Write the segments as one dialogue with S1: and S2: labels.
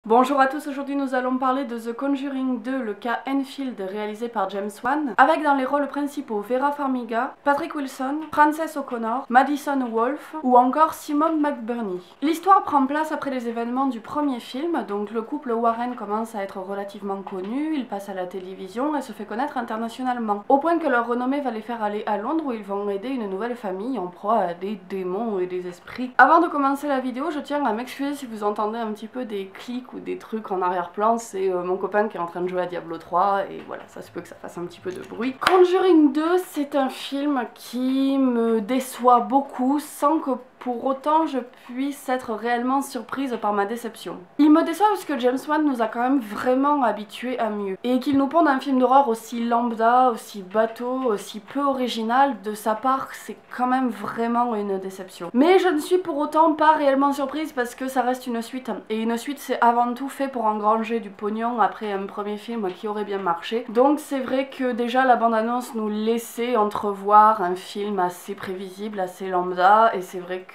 S1: Bonjour à tous, aujourd'hui nous allons parler de The Conjuring 2, le cas Enfield réalisé par James Wan, avec dans les rôles principaux Vera Farmiga, Patrick Wilson, Frances O'Connor, Madison Wolfe ou encore Simone McBurney. L'histoire prend place après les événements du premier film, donc le couple Warren commence à être relativement connu, il passe à la télévision et se fait connaître internationalement, au point que leur renommée va les faire aller à Londres où ils vont aider une nouvelle famille en proie à des démons et des esprits. Avant de commencer la vidéo, je tiens à m'excuser si vous entendez un petit peu des clics ou des trucs en arrière-plan, c'est mon copain qui est en train de jouer à Diablo 3 et voilà, ça se peut que ça fasse un petit peu de bruit. Conjuring 2, c'est un film qui me déçoit beaucoup sans que pour autant je puisse être réellement surprise par ma déception. Il me déçoit parce que James Wan nous a quand même vraiment habitués à mieux. Et qu'il nous ponde un film d'horreur aussi lambda, aussi bateau, aussi peu original, de sa part c'est quand même vraiment une déception. Mais je ne suis pour autant pas réellement surprise parce que ça reste une suite. Et une suite c'est avant tout fait pour engranger du pognon après un premier film qui aurait bien marché. Donc c'est vrai que déjà la bande-annonce nous laissait entrevoir un film assez prévisible, assez lambda, et c'est vrai que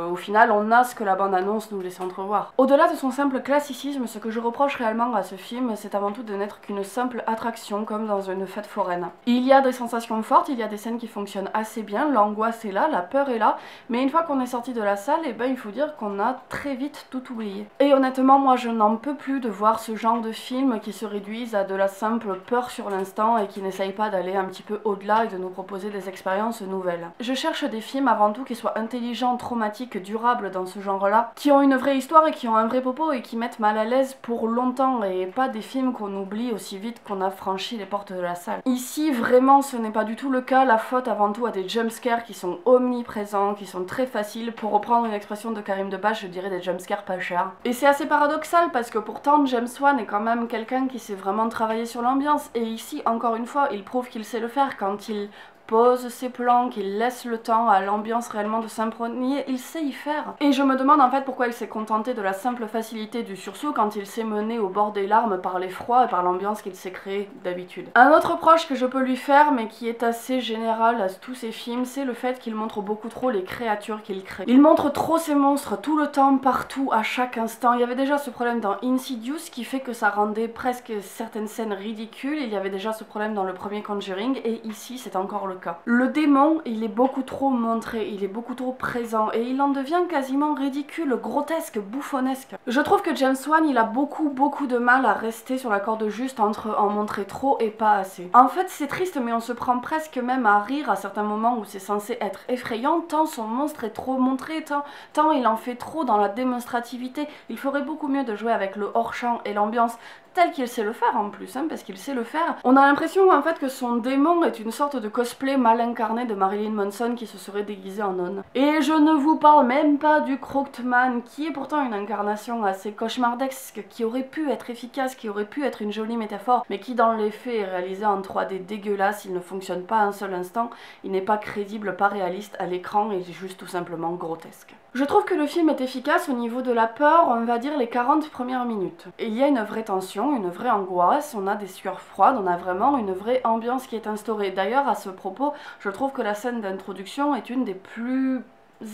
S1: au final on a ce que la bande-annonce nous laisse entrevoir. Au-delà de son simple classicisme, ce que je reproche réellement à ce film, c'est avant tout de n'être qu'une simple attraction comme dans une fête foraine. Il y a des sensations fortes, il y a des scènes qui fonctionnent assez bien, l'angoisse est là, la peur est là, mais une fois qu'on est sorti de la salle, et ben il faut dire qu'on a très vite tout oublié. Et honnêtement, moi je n'en peux plus de voir ce genre de films qui se réduisent à de la simple peur sur l'instant et qui n'essayent pas d'aller un petit peu au-delà et de nous proposer des expériences nouvelles. Je cherche des films avant tout qui soient intelligents, traumatiques, durables dans ce genre-là, qui ont une vraie histoire et qui ont un vrai propos et qui mettent mal à l'aise pour longtemps, et pas des films qu'on oublie aussi vite qu'on a franchi les portes de la salle. Ici, vraiment, ce n'est pas du tout le cas, la faute avant tout à des jumpscares qui sont omniprésents, qui sont très faciles, pour reprendre une expression de Karim Debache, je dirais des jumpscares pas chers. Et c'est assez paradoxal parce que pourtant James Wan est quand même quelqu'un qui sait vraiment travailler sur l'ambiance, et ici, encore une fois, il prouve qu'il sait le faire quand il pose ses plans, qu'il laisse le temps à l'ambiance réellement de s'imprégner, il sait y faire. Et je me demande en fait pourquoi il s'est contenté de la simple facilité du sursaut quand il s'est mené au bord des larmes par l'effroi et par l'ambiance qu'il s'est créée d'habitude. Un autre reproche que je peux lui faire, mais qui est assez général à tous ses films, c'est le fait qu'il montre beaucoup trop les créatures qu'il crée. Il montre trop ces monstres tout le temps, partout, à chaque instant. Il y avait déjà ce problème dans Insidious qui fait que ça rendait presque certaines scènes ridicules. Il y avait déjà ce problème dans le premier Conjuring et ici c'est encore le cas. Le démon, il est beaucoup trop montré, il est beaucoup trop présent et il en devient quasiment ridicule, grotesque, bouffonnesque. Je trouve que James Wan, il a beaucoup de mal à rester sur la corde juste entre en montrer trop et pas assez. En fait, c'est triste, mais on se prend presque même à rire à certains moments où c'est censé être effrayant, tant son monstre est trop montré, tant il en fait trop dans la démonstrativité. Il ferait beaucoup mieux de jouer avec le hors-champ et l'ambiance tel qu'il sait le faire en plus, parce qu'il sait le faire. On a l'impression en fait que son démon est une sorte de cosplay mal incarné de Marilyn Manson qui se serait déguisé en nonne. Et je ne vous parle même pas du Crooked-Man, qui est pourtant une incarnation assez cauchemardesque, qui aurait pu être efficace, qui aurait pu être une jolie métaphore, mais qui dans les faits est réalisé en 3D dégueulasse, il ne fonctionne pas un seul instant, il n'est pas crédible, pas réaliste à l'écran, il est juste tout simplement grotesque. Je trouve que le film est efficace au niveau de la peur, on va dire les 40 premières minutes. Et il y a une vraie tension, une vraie angoisse, on a des sueurs froides, on a vraiment une vraie ambiance qui est instaurée. D'ailleurs, à ce propos, je trouve que la scène d'introduction est une des plus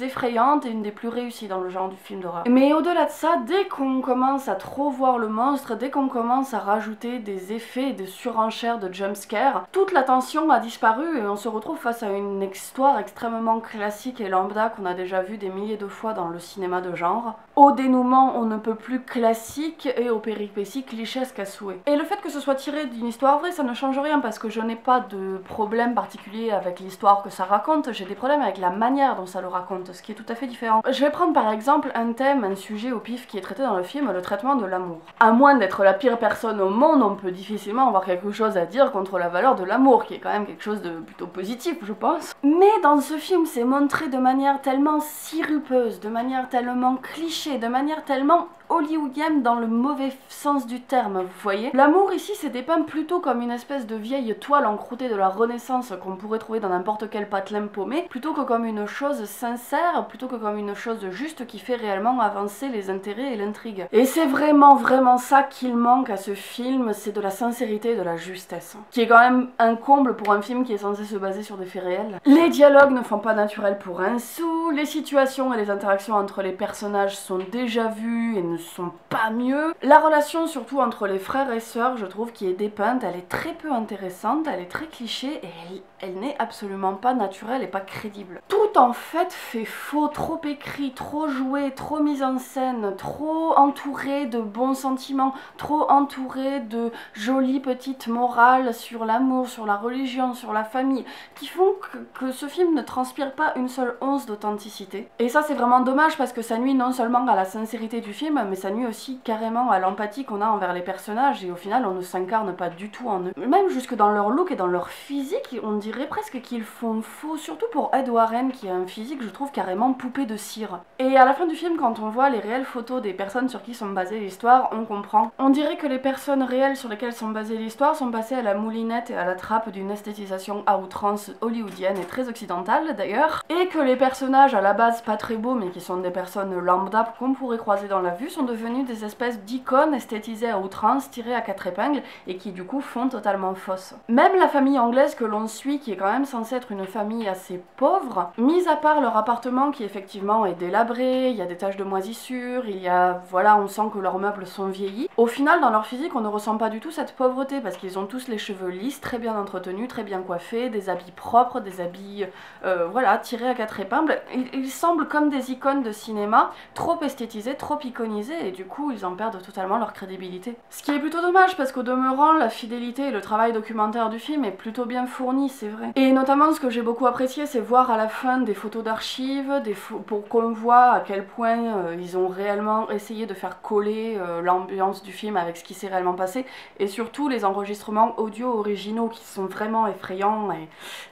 S1: effrayante et une des plus réussies dans le genre du film d'horreur. Mais au-delà de ça, dès qu'on commence à trop voir le monstre, dès qu'on commence à rajouter des effets et des surenchères de jumpscare, toute la tension a disparu et on se retrouve face à une histoire extrêmement classique et lambda qu'on a déjà vu des milliers de fois dans le cinéma de genre, au dénouement on ne peut plus classique et aux péripéties clichésques à souhait. Et le fait que ce soit tiré d'une histoire vraie, ça ne change rien parce que je n'ai pas de problème particulier avec l'histoire que ça raconte, j'ai des problèmes avec la manière dont ça le raconte, ce qui est tout à fait différent. Je vais prendre par exemple un thème, un sujet au pif qui est traité dans le film, le traitement de l'amour. À moins d'être la pire personne au monde, on peut difficilement avoir quelque chose à dire contre la valeur de l'amour, qui est quand même quelque chose de plutôt positif, je pense. Mais dans ce film, c'est montré de manière tellement sirupeuse, de manière tellement cliché, de manière tellement hollywoodienne dans le mauvais sens du terme, vous voyez. L'amour ici c'est dépeint plutôt comme une espèce de vieille toile encroûtée de la Renaissance qu'on pourrait trouver dans n'importe quel patelin paumé, plutôt que comme une chose sincère sincère plutôt que comme une chose juste qui fait réellement avancer les intérêts et l'intrigue. Et c'est vraiment ça qu'il manque à ce film, c'est de la sincérité et de la justesse, qui est quand même un comble pour un film qui est censé se baser sur des faits réels. Les dialogues ne font pas naturel pour un sou, les situations et les interactions entre les personnages sont déjà vues et ne sont pas mieux. La relation surtout entre les frères et sœurs, je trouve, qui est dépeinte, elle est très peu intéressante, elle est très cliché et elle n'est absolument pas naturelle et pas crédible. Tout en fait faux, trop écrit, trop joué, trop mise en scène, trop entouré de bons sentiments, trop entouré de jolies petites morales sur l'amour, sur la religion, sur la famille, qui font que ce film ne transpire pas une seule once d'authenticité. Et ça c'est vraiment dommage parce que ça nuit non seulement à la sincérité du film, mais ça nuit aussi carrément à l'empathie qu'on a envers les personnages et au final on ne s'incarne pas du tout en eux. Même jusque dans leur look et dans leur physique, on dirait presque qu'ils font faux, surtout pour Ed Warren qui a un physique je trouve carrément poupée de cire. Et à la fin du film, quand on voit les réelles photos des personnes sur qui sont basées l'histoire, on comprend. On dirait que les personnes réelles sur lesquelles sont basées l'histoire sont passées à la moulinette et à la trappe d'une esthétisation à outrance hollywoodienne et très occidentale d'ailleurs, et que les personnages à la base pas très beaux mais qui sont des personnes lambda qu'on pourrait croiser dans la vue sont devenus des espèces d'icônes esthétisées à outrance, tirées à quatre épingles et qui du coup font totalement fausse. Même la famille anglaise que l'on suit, qui est quand même censée être une famille assez pauvre, mis à part leur appartement qui effectivement est délabré, il y a des taches de moisissure, il y a, voilà, on sent que leurs meubles sont vieillis. Au final, dans leur physique, on ne ressent pas du tout cette pauvreté parce qu'ils ont tous les cheveux lisses, très bien entretenus, très bien coiffés, des habits propres, des habits, voilà, tirés à quatre épingles. Ils semblent comme des icônes de cinéma, trop esthétisés, trop iconisés et du coup, ils en perdent totalement leur crédibilité. Ce qui est plutôt dommage parce qu'au demeurant, la fidélité et le travail documentaire du film est plutôt bien fourni, c'est vrai. Et notamment, ce que j'ai beaucoup apprécié, c'est voir à la fin des photos d'archives, pour qu'on voit à quel point ils ont réellement essayé de faire coller l'ambiance du film avec ce qui s'est réellement passé, et surtout les enregistrements audio originaux qui sont vraiment effrayants et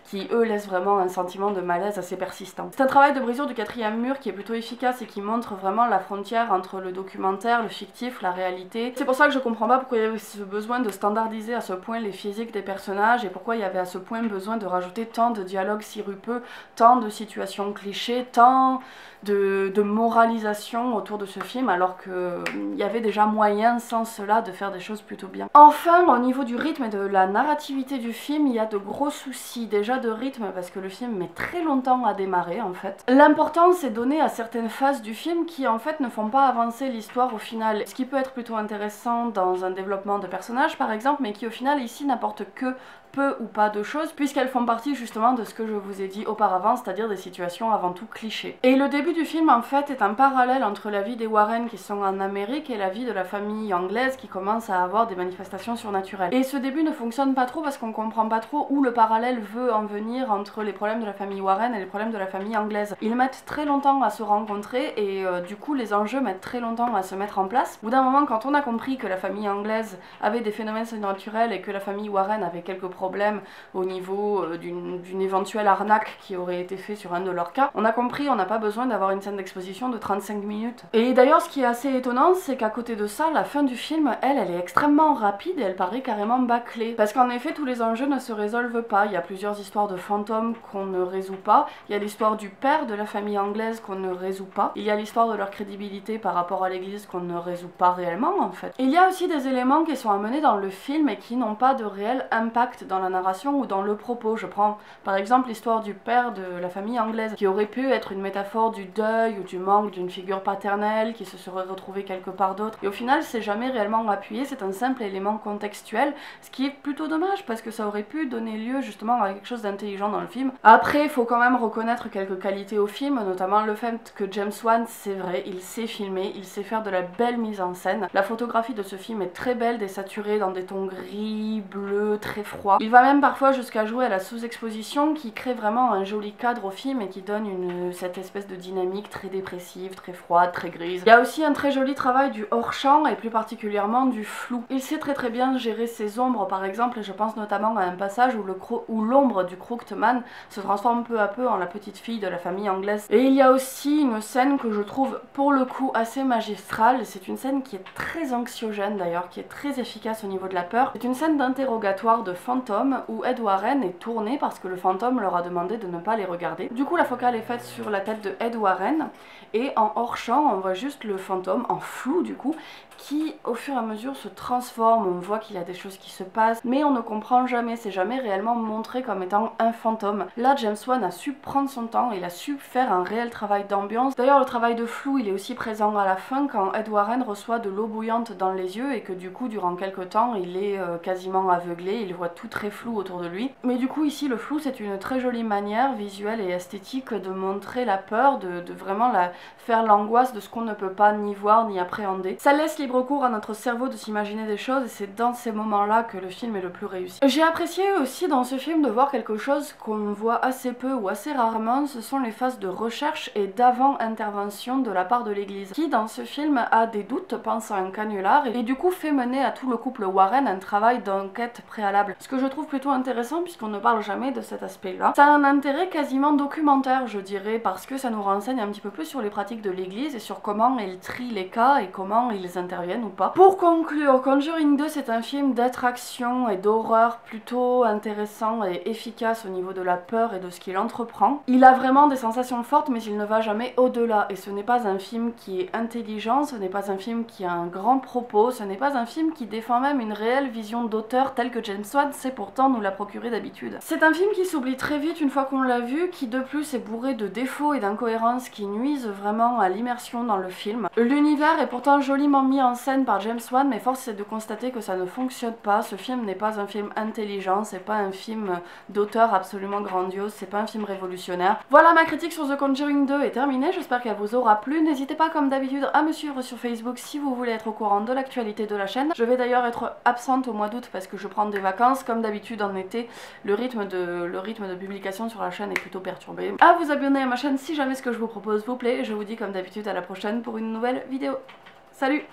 S1: qui eux laissent vraiment un sentiment de malaise assez persistant. C'est un travail de brisure du quatrième mur qui est plutôt efficace et qui montre vraiment la frontière entre le documentaire, le fictif, la réalité. C'est pour ça que je comprends pas pourquoi il y avait ce besoin de standardiser à ce point les physiques des personnages et pourquoi il y avait à ce point besoin de rajouter tant de dialogues sirupeux, tant de situations clichés, tant de moralisation autour de ce film alors qu'il y avait déjà moyen sans cela de faire des choses plutôt bien. Enfin, au niveau du rythme et de la narrativité du film, il y a de gros soucis déjà de rythme parce que le film met très longtemps à démarrer en fait. L'importance est donnée à certaines phases du film qui en fait ne font pas avancer l'histoire au final, ce qui peut être plutôt intéressant dans un développement de personnage par exemple, mais qui au final ici n'apporte que peu ou pas de choses puisqu'elles font partie justement de ce que je vous ai dit auparavant, c'est-à-dire des situations avant tout clichés. Et le début du film en fait est un parallèle entre la vie des Warren qui sont en Amérique et la vie de la famille anglaise qui commence à avoir des manifestations surnaturelles. Et ce début ne fonctionne pas trop parce qu'on comprend pas trop où le parallèle veut en venir entre les problèmes de la famille Warren et les problèmes de la famille anglaise. Ils mettent très longtemps à se rencontrer et du coup les enjeux mettent très longtemps à se mettre en place. Au bout d'un moment, quand on a compris que la famille anglaise avait des phénomènes surnaturels et que la famille Warren avait quelques problème au niveau d'une éventuelle arnaque qui aurait été fait sur un de leurs cas, on a compris, on n'a pas besoin d'avoir une scène d'exposition de 35 minutes. Et d'ailleurs, ce qui est assez étonnant, c'est qu'à côté de ça, la fin du film, elle est extrêmement rapide et elle paraît carrément bâclée. Parce qu'en effet, tous les enjeux ne se résolvent pas. Il y a plusieurs histoires de fantômes qu'on ne résout pas. Il y a l'histoire du père de la famille anglaise qu'on ne résout pas. Il y a l'histoire de leur crédibilité par rapport à l'église qu'on ne résout pas réellement, en fait. Et il y a aussi des éléments qui sont amenés dans le film et qui n'ont pas de réel impact dans la narration ou dans le propos. Je prends par exemple l'histoire du père de la famille anglaise qui aurait pu être une métaphore du deuil ou du manque d'une figure paternelle qui se serait retrouvée quelque part d'autre et au final c'est jamais réellement appuyé, c'est un simple élément contextuel, ce qui est plutôt dommage parce que ça aurait pu donner lieu justement à quelque chose d'intelligent dans le film. Après il faut quand même reconnaître quelques qualités au film, notamment le fait que James Wan, c'est vrai, il sait filmer, il sait faire de la belle mise en scène. La photographie de ce film est très belle, désaturée dans des tons gris, bleus, très froids. Il va même parfois jusqu'à jouer à la sous-exposition qui crée vraiment un joli cadre au film et qui donne cette espèce de dynamique très dépressive, très froide, très grise. Il y a aussi un très joli travail du hors-champ et plus particulièrement du flou. Il sait très bien gérer ses ombres par exemple et je pense notamment à un passage où l'ombre du Crooked Man se transforme peu à peu en la petite fille de la famille anglaise. Et il y a aussi une scène que je trouve pour le coup assez magistrale, c'est une scène qui est très anxiogène d'ailleurs, qui est très efficace au niveau de la peur. C'est une scène d'interrogatoire de fantôme fantômes où Ed Warren est tourné parce que le fantôme leur a demandé de ne pas les regarder. Du coup la focale est faite sur la tête de Ed Warren et en hors-champ on voit juste le fantôme en flou du coup qui au fur et à mesure se transforme, on voit qu'il y a des choses qui se passent mais on ne comprend jamais, c'est jamais réellement montré comme étant un fantôme. Là James Wan a su prendre son temps, il a su faire un réel travail d'ambiance. D'ailleurs le travail de flou il est aussi présent à la fin quand Ed Warren reçoit de l'eau bouillante dans les yeux et que du coup durant quelques temps il est quasiment aveuglé, il voit tout très flou autour de lui. Mais du coup ici le flou c'est une très jolie manière visuelle et esthétique de montrer la peur, de vraiment faire l'angoisse de ce qu'on ne peut pas ni voir ni appréhender. Ça laisse libre cours à notre cerveau de s'imaginer des choses et c'est dans ces moments là que le film est le plus réussi. J'ai apprécié aussi dans ce film de voir quelque chose qu'on voit assez peu ou assez rarement, ce sont les phases de recherche et d'avant-intervention de la part de l'église, qui dans ce film a des doutes, pense à un canular, et du coup fait mener à tout le couple Warren un travail d'enquête préalable. Ce que je trouve plutôt intéressant puisqu'on ne parle jamais de cet aspect-là. Ça a un intérêt quasiment documentaire je dirais, parce que ça nous renseigne un petit peu plus sur les pratiques de l'église et sur comment ils trient les cas et comment ils interviennent ou pas. Pour conclure, Conjuring 2 c'est un film d'attraction et d'horreur plutôt intéressant et efficace au niveau de la peur et de ce qu'il entreprend. Il a vraiment des sensations fortes mais il ne va jamais au-delà et ce n'est pas un film qui est intelligent, ce n'est pas un film qui a un grand propos, ce n'est pas un film qui défend même une réelle vision d'auteur telle que James Wan sait pourtant nous la procurer d'habitude. C'est un film qui s'oublie très vite une fois qu'on l'a vu, qui de plus est bourré de défauts et d'incohérences qui nuisent vraiment à l'immersion dans le film. L'univers est pourtant joliment mis en scène par James Wan mais force est de constater que ça ne fonctionne pas. Ce film n'est pas un film intelligent, c'est pas un film d'auteur absolument grandiose, c'est pas un film révolutionnaire. Voilà, ma critique sur The Conjuring 2 est terminée, j'espère qu'elle vous aura plu. N'hésitez pas comme d'habitude à me suivre sur Facebook si vous voulez être au courant de l'actualité de la chaîne. Je vais d'ailleurs être absente au mois d'août parce que je prends des vacances. Comme d'habitude en été, le rythme de publication sur la chaîne est plutôt perturbé. À vous abonner à ma chaîne si jamais ce que je vous propose vous plaît. Je vous dis comme d'habitude à la prochaine pour une nouvelle vidéo. Salut!